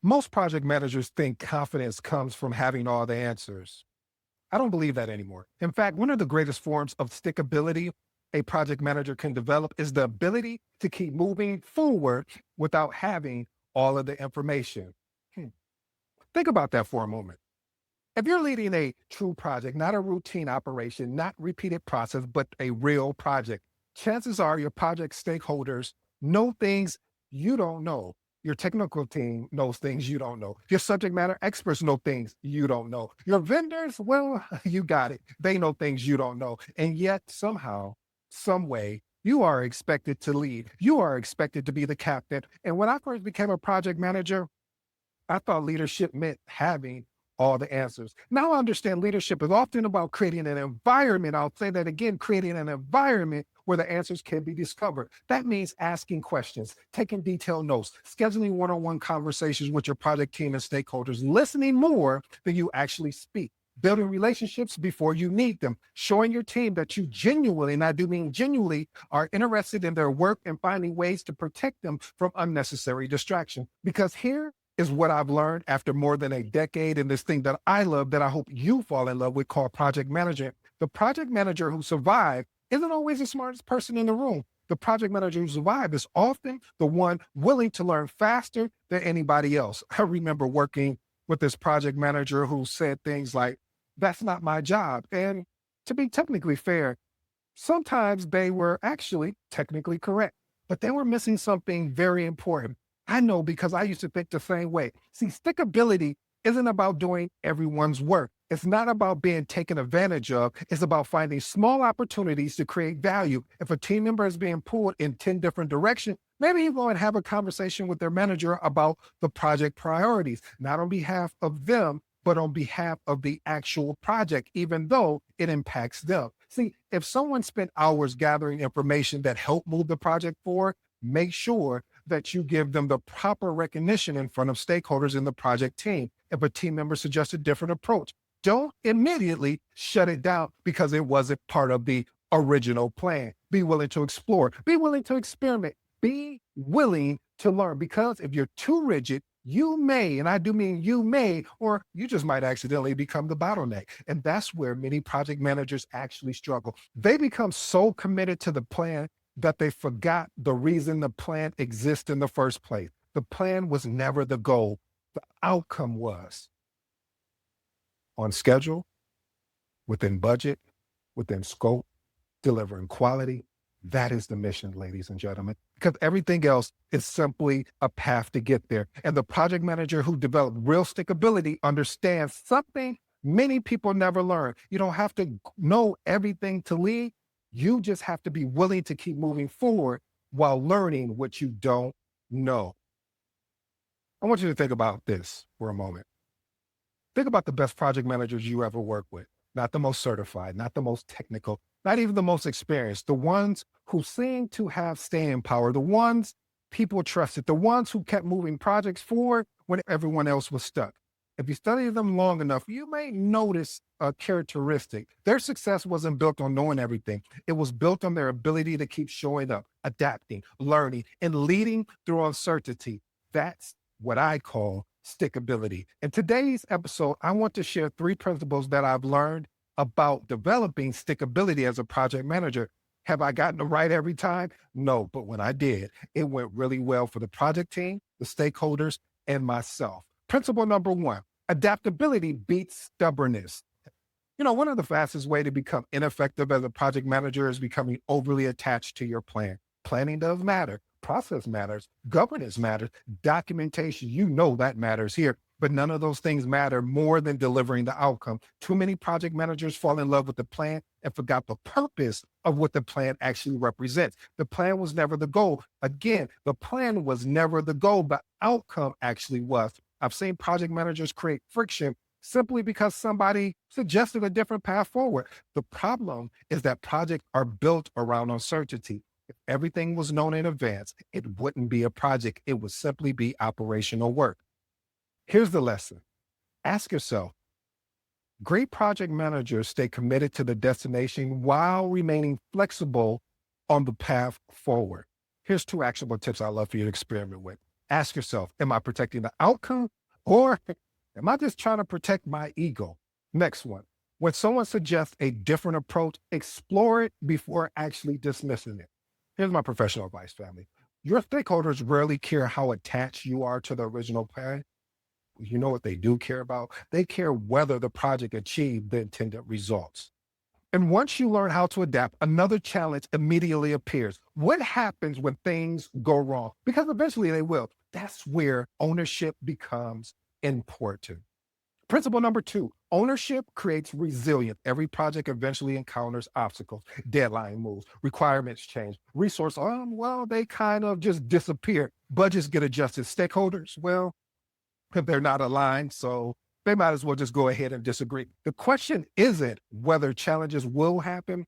Most project managers think confidence comes from having all the answers. I don't believe that anymore. In fact, one of the greatest forms of stickability a project manager can develop is the ability to keep moving forward without having all of the information. Hmm. Think about that for a moment. If you're leading a true project, not a routine operation, not repeated process, but a real project, chances are your project stakeholders know things you don't know. Your technical team knows things you don't know. Your subject matter experts know things you don't know. Your vendors, well, you got it. They know things you don't know. And yet, somehow, some way, you are expected to lead. You are expected to be the captain. And when I first became a project manager, I thought leadership meant having all the answers. Now I understand leadership is often about creating an environment. I'll say that again, creating an environment where the answers can be discovered. That means asking questions, taking detailed notes, scheduling one-on-one conversations with your project team and stakeholders, listening more than you actually speak, building relationships before you need them, showing your team that you genuinely, and I do mean genuinely, are interested in their work and finding ways to protect them from unnecessary distraction. Because here is what I've learned after more than a decade in this thing that I love, that I hope you fall in love with, called project management. The project manager who survived isn't always the smartest person in the room. The project manager who survived is often the one willing to learn faster than anybody else. I remember working with this project manager who said things like, "That's not my job." And to be technically fair, sometimes they were actually technically correct, but they were missing something very important. I know because I used to think the same way. See, stickability isn't about doing everyone's work. It's not about being taken advantage of. It's about finding small opportunities to create value. If a team member is being pulled in 10 different directions, maybe you go and have a conversation with their manager about the project priorities, not on behalf of them, but on behalf of the actual project, even though it impacts them. See, if someone spent hours gathering information that helped move the project forward, make sure that you give them the proper recognition in front of stakeholders in the project team. If a team member suggests a different approach, don't immediately shut it down because it wasn't part of the original plan. Be willing to explore, be willing to experiment, be willing to learn. Because if you're too rigid, you may, and I do mean you may, or you just might accidentally become the bottleneck. And that's where many project managers actually struggle. They become so committed to the plan that they forgot the reason the plan exists in the first place. The plan was never the goal. The outcome was on schedule, within budget, within scope, delivering quality. That is the mission, ladies and gentlemen, because everything else is simply a path to get there. And the project manager who developed real stickability understands something many people never learn. You don't have to know everything to lead. You just have to be willing to keep moving forward while learning what you don't know. I want you to think about this for a moment. Think about the best project managers you ever worked with, not the most certified, not the most technical, not even the most experienced, the ones who seem to have staying power, the ones people trusted, the ones who kept moving projects forward when everyone else was stuck. If you study them long enough, you may notice a characteristic. Their success wasn't built on knowing everything. It was built on their ability to keep showing up, adapting, learning, and leading through uncertainty. That's what I call stickability. In today's episode, I want to share 3 principles that I've learned about developing stickability as a project manager. Have I gotten it right every time? No, but when I did, it went really well for the project team, the stakeholders, and myself. Principle number 1, adaptability beats stubbornness. You know, one of the fastest way to become ineffective as a project manager is becoming overly attached to your plan. Planning does matter. Process matters. Governance matters. Documentation, you know that matters here. But none of those things matter more than delivering the outcome. Too many project managers fall in love with the plan and forgot the purpose of what the plan actually represents. The plan was never the goal. Again, the plan was never the goal. The outcome actually was. I've seen project managers create friction simply because somebody suggested a different path forward. The problem is that projects are built around uncertainty. If everything was known in advance, it wouldn't be a project. It would simply be operational work. Here's the lesson. Ask yourself, great project managers stay committed to the destination while remaining flexible on the path forward. Here's 2 actionable tips I'd love for you to experiment with. Ask yourself, am I protecting the outcome or am I just trying to protect my ego? Next one. When someone suggests a different approach, explore it before actually dismissing it. Here's my professional advice, family. Your stakeholders rarely care how attached you are to the original plan. You know what they do care about? They care whether the project achieved the intended results. And once you learn how to adapt, another challenge immediately appears. What happens when things go wrong? Because eventually they will. That's where ownership becomes important. Principle number two, ownership creates resilience. Every project eventually encounters obstacles, deadline moves, requirements change, well, they kind of just disappear. Budgets get adjusted. Stakeholders, well, they're not aligned, so they might as well just go ahead and disagree. The question isn't whether challenges will happen.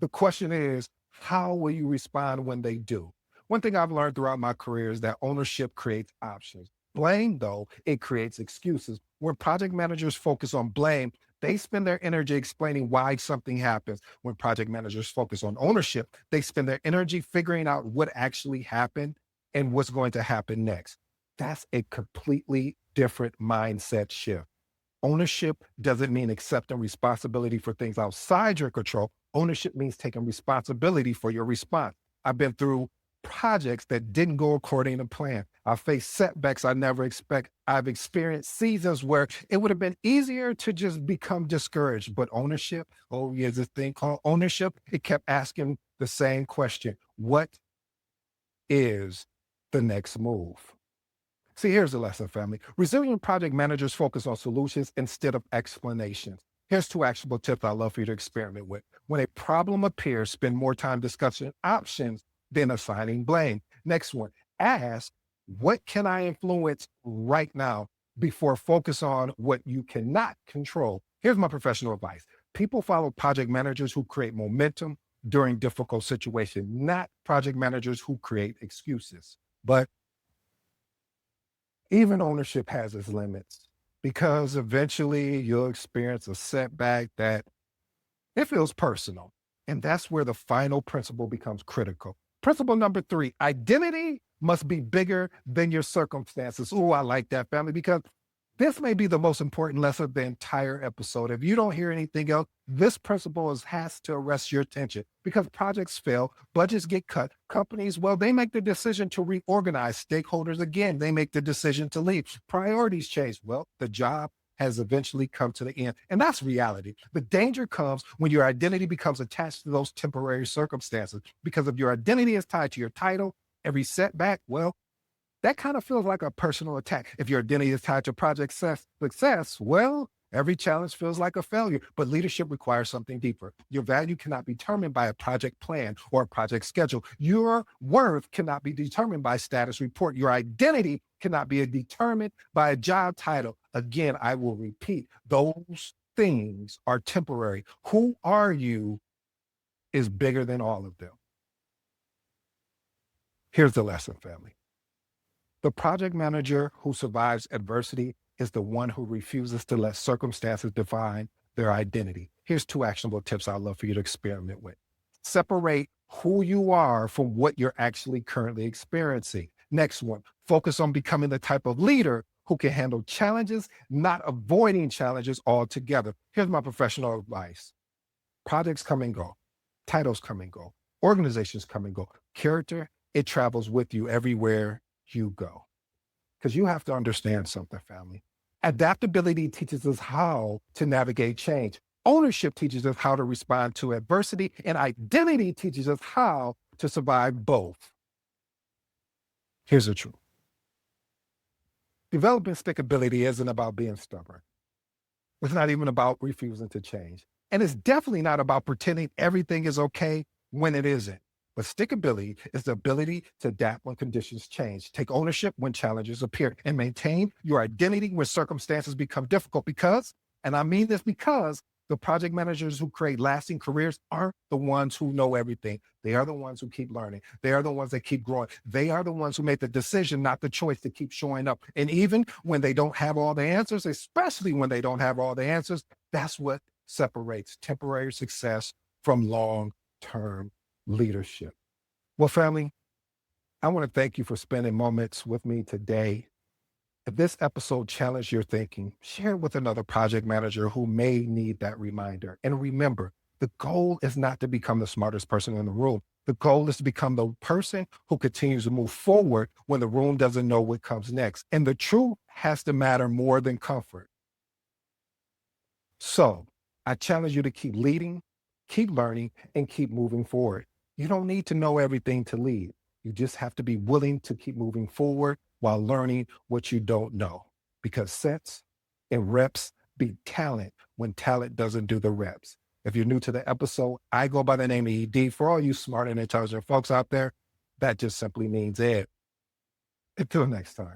The question is, how will you respond when they do? One thing I've learned throughout my career is that ownership creates options. Blame, though, it creates excuses. When project managers focus on blame, they spend their energy explaining why something happens. When project managers focus on ownership, they spend their energy figuring out what actually happened and what's going to happen next. That's a completely different mindset shift. Ownership doesn't mean accepting responsibility for things outside your control. Ownership means taking responsibility for your response. I've been through projects that didn't go according to plan. I faced setbacks I never expect. I've experienced seasons where it would have been easier to just become discouraged. But ownership, oh, yeah, this thing called ownership, it kept asking the same question. What is the next move? See, here's the lesson, family. Resilient project managers focus on solutions instead of explanations. Here's two actionable tips I love for you to experiment with. When a problem appears, spend more time discussing options than assigning blame. Next one, ask, what can I influence right now before focus on what you cannot control? Here's my professional advice. People follow project managers who create momentum during difficult situations, not project managers who create excuses. But even ownership has its limits because eventually you'll experience a setback that it feels personal. And that's where the final principle becomes critical. Principle number three, identity must be bigger than your circumstances. Oh, I like that, family, because this may be the most important lesson of the entire episode. If you don't hear anything else, this principle has to arrest your attention because projects fail, budgets get cut, companies, well, they make the decision to reorganize. Stakeholders, again, they make the decision to leave. Priorities change. Well, the job has eventually come to the end. And that's reality. The danger comes when your identity becomes attached to those temporary circumstances. Because if your identity is tied to your title, every setback, well, that kind of feels like a personal attack. If your identity is tied to project success, well, every challenge feels like a failure. But leadership requires something deeper. Your value cannot be determined by a project plan or a project schedule. Your worth cannot be determined by status report. Your identity cannot be determined by a job title. Again, I will repeat, those things are temporary. Who are you is bigger than all of them. Here's the lesson, family. The project manager who survives adversity is the one who refuses to let circumstances define their identity. Here's two actionable tips I'd love for you to experiment with. Separate who you are from what you're actually currently experiencing. Next one, focus on becoming the type of leader who can handle challenges, not avoiding challenges altogether. Here's my professional advice. Projects come and go. Titles come and go. Organizations come and go. Character, it travels with you everywhere you go. Because you have to understand something, family. Adaptability teaches us how to navigate change. Ownership teaches us how to respond to adversity, and identity teaches us how to survive both. Here's the truth. Developing stickability isn't about being stubborn. It's not even about refusing to change. And it's definitely not about pretending everything is okay when it isn't. But stickability is the ability to adapt when conditions change, take ownership when challenges appear, and maintain your identity when circumstances become difficult. Because, and I mean this because, the project managers who create lasting careers aren't the ones who know everything. They are the ones who keep learning. They are the ones that keep growing. They are the ones who make the decision, not the choice, to keep showing up. And even when they don't have all the answers, especially when they don't have all the answers, that's what separates temporary success from long-term leadership. Well, family, I want to thank you for spending moments with me today. If this episode challenged your thinking, share it with another project manager who may need that reminder. And remember, the goal is not to become the smartest person in the room. The goal is to become the person who continues to move forward when the room doesn't know what comes next. And the truth has to matter more than comfort. So I challenge you to keep leading, keep learning, and keep moving forward. You don't need to know everything to lead. You just have to be willing to keep moving forward while learning what you don't know. Because sets and reps beat talent when talent doesn't do the reps. If you're new to the episode, I go by the name of ED. For all you smart and intelligent folks out there, that just simply means Ed. Until next time.